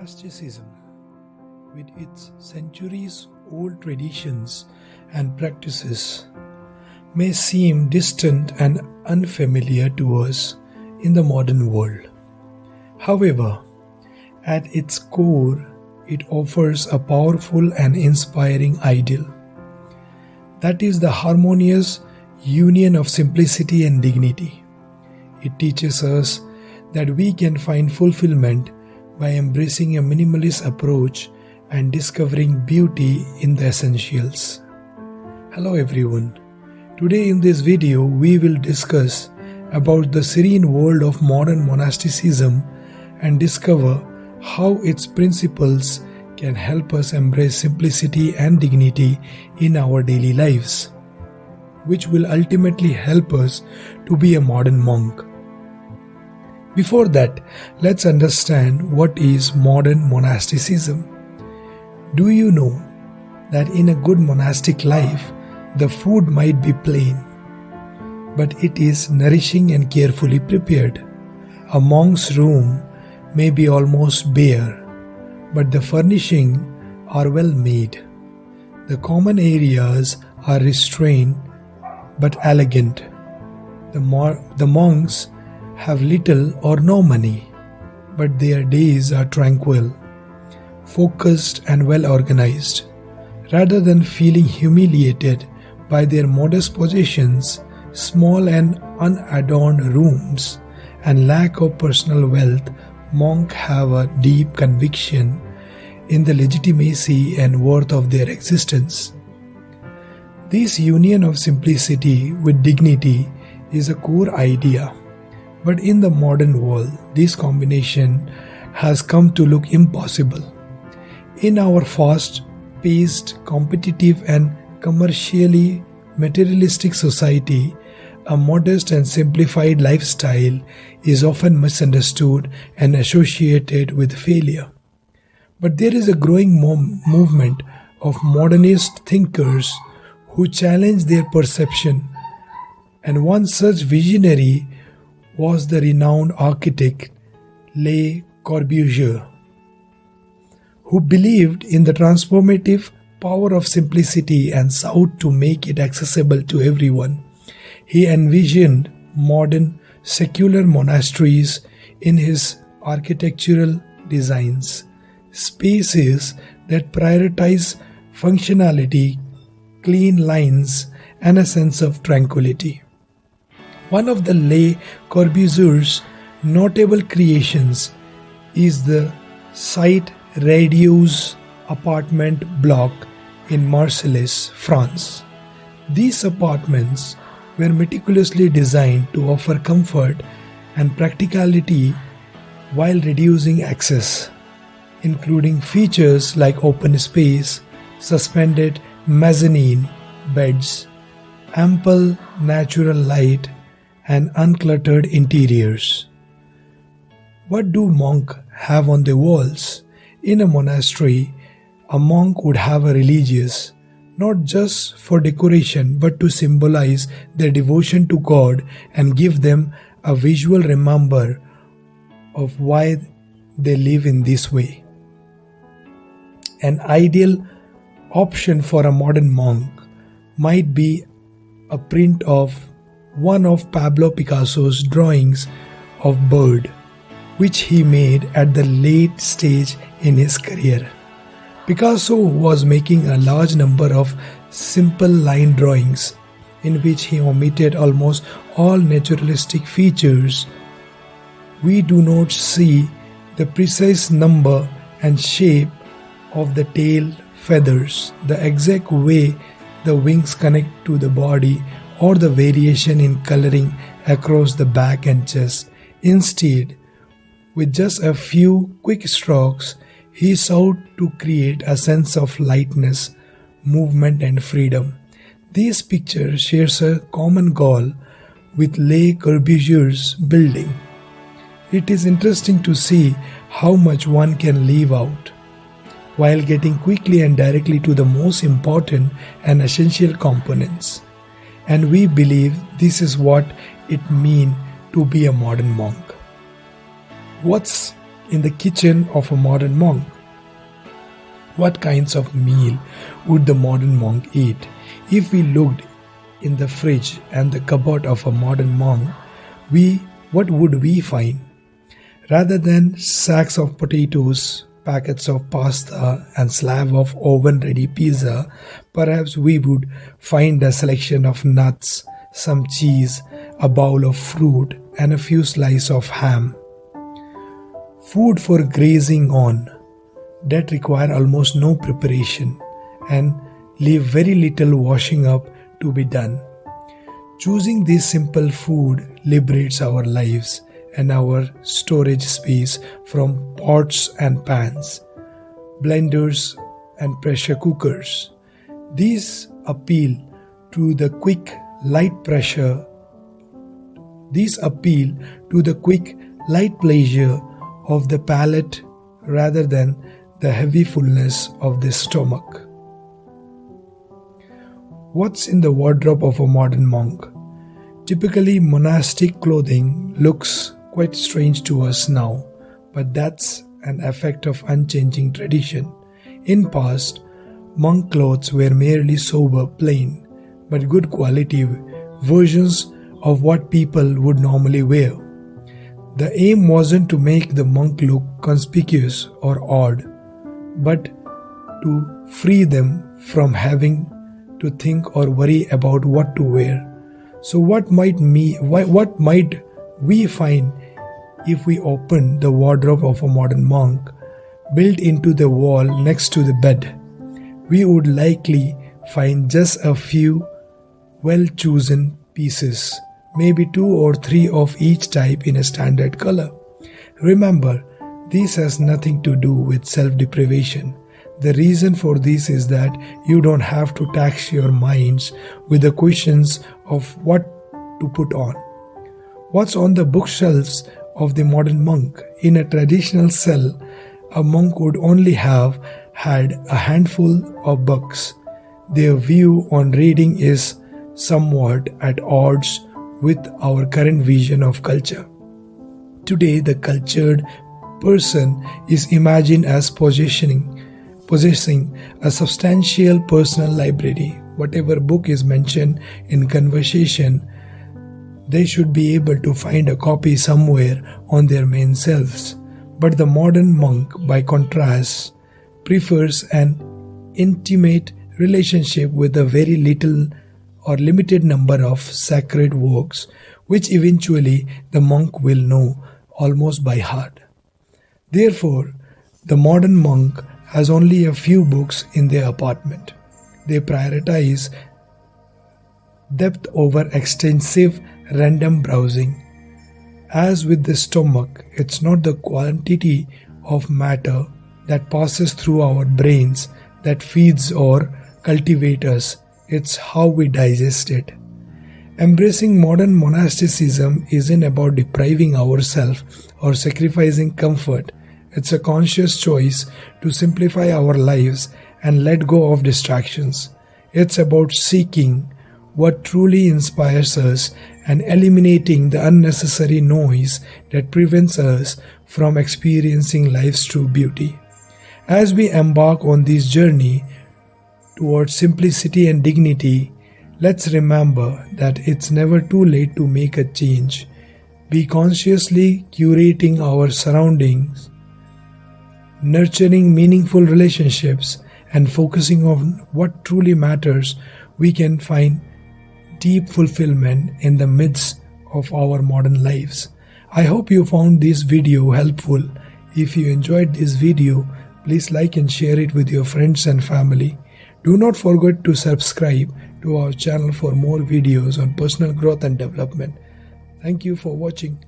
Monasticism, with its centuries-old traditions and practices, may seem distant and unfamiliar to us in the modern world. However, at its core, it offers a powerful and inspiring ideal. That is the harmonious union of simplicity and dignity. It teaches us that we can find fulfillment by embracing a minimalist approach and discovering beauty in the essentials. Hello everyone. Today in this video we will discuss about the serene world of modern monasticism and discover how its principles can help us embrace simplicity and dignity in our daily lives, which will ultimately help us to be a modern monk. Before that, let's understand what is modern monasticism. Do you know that in a good monastic life, the food might be plain, but it is nourishing and carefully prepared. A monk's room may be almost bare, but the furnishing are well made. The common areas are restrained but elegant. The monks have little or no money, but their days are tranquil, focused and well organized. Rather than feeling humiliated by their modest possessions, small and unadorned rooms, and lack of personal wealth, monks have a deep conviction in the legitimacy and worth of their existence. This union of simplicity with dignity is a core idea. But in the modern world, this combination has come to look impossible. In our fast-paced, competitive and commercially materialistic society, a modest and simplified lifestyle is often misunderstood and associated with failure. But there is a growing movement of modernist thinkers who challenge their perception, and one such visionary was the renowned architect Le Corbusier, who believed in the transformative power of simplicity and sought to make it accessible to everyone. He envisioned modern secular monasteries in his architectural designs, spaces that prioritize functionality, clean lines, and a sense of tranquility. One of the Le Corbusier's notable creations is the Site Radieuse apartment block in Marseille, France. These apartments were meticulously designed to offer comfort and practicality while reducing access, including features like open space, suspended mezzanine beds, ample natural light, and uncluttered interiors. What do monks have on their walls? In a monastery, a monk would have a religious, not just for decoration but to symbolize their devotion to God and give them a visual reminder of why they live in this way. An ideal option for a modern monk might be a print of one of Pablo Picasso's drawings of bird, which he made at the late stage in his career. Picasso was making a large number of simple line drawings in which he omitted almost all naturalistic features. We do not see the precise number and shape of the tail feathers, the exact way the wings connect to the body, or the variation in coloring across the back and chest. Instead, with just a few quick strokes, he sought to create a sense of lightness, movement and freedom. This picture shares a common goal with Le Corbusier's building. It is interesting to see how much one can leave out, while getting quickly and directly to the most important and essential components. And we believe this is what it means to be a modern monk. What's in the kitchen of a modern monk? What kinds of meal would the modern monk eat? If we looked in the fridge and the cupboard of a modern monk, what would we find? Rather than sacks of potatoes, packets of pasta, and slab of oven-ready pizza, perhaps we would find a selection of nuts, some cheese, a bowl of fruit, and a few slices of ham. Food for grazing on that require almost no preparation and leave very little washing up to be done. Choosing this simple food liberates our lives and our storage space from pots and pans, blenders and pressure cookers. These appeal to the quick, light pleasure of the palate rather than the heavy fullness of the stomach. What's in the wardrobe of a modern monk? Typically, monastic clothing looks quite strange to us now, but that's an effect of unchanging tradition. In past, monk clothes were merely sober, plain, but good quality versions of what people would normally wear. The aim wasn't to make the monk look conspicuous or odd, but to free them from having to think or worry about what to wear. So what might we find if we open the wardrobe of a modern monk built into the wall next to the bed? We would likely find just a few well-chosen pieces, maybe 2 or 3 of each type in a standard color. Remember, this has nothing to do with self-deprivation. The reason for this is that you don't have to tax your minds with the questions of what to put on. What's on the bookshelves of the modern monk? In a traditional cell, a monk would only have had a handful of books. Their view on reading is somewhat at odds with our current vision of culture. Today, the cultured person is imagined as possessing a substantial personal library. Whatever book is mentioned in conversation, they should be able to find a copy somewhere on their main shelves. But the modern monk, by contrast, prefers an intimate relationship with a very little or limited number of sacred works, which eventually the monk will know almost by heart. Therefore, the modern monk has only a few books in their apartment. They prioritize depth over extensive random browsing. As with the stomach, it's not the quantity of matter that passes through our brains that feeds or cultivates us, it's how we digest it. Embracing modern monasticism isn't about depriving ourselves or sacrificing comfort. It's a conscious choice to simplify our lives and let go of distractions. It's about seeking what truly inspires us and eliminating the unnecessary noise that prevents us from experiencing life's true beauty. As we embark on this journey towards simplicity and dignity, let's remember that it's never too late to make a change. Be consciously curating our surroundings, nurturing meaningful relationships, and focusing on what truly matters. We can find deep fulfillment in the midst of our modern lives. I hope you found this video helpful. If you enjoyed this video, please like and share it with your friends and family. Do not forget to subscribe to our channel for more videos on personal growth and development. Thank you for watching.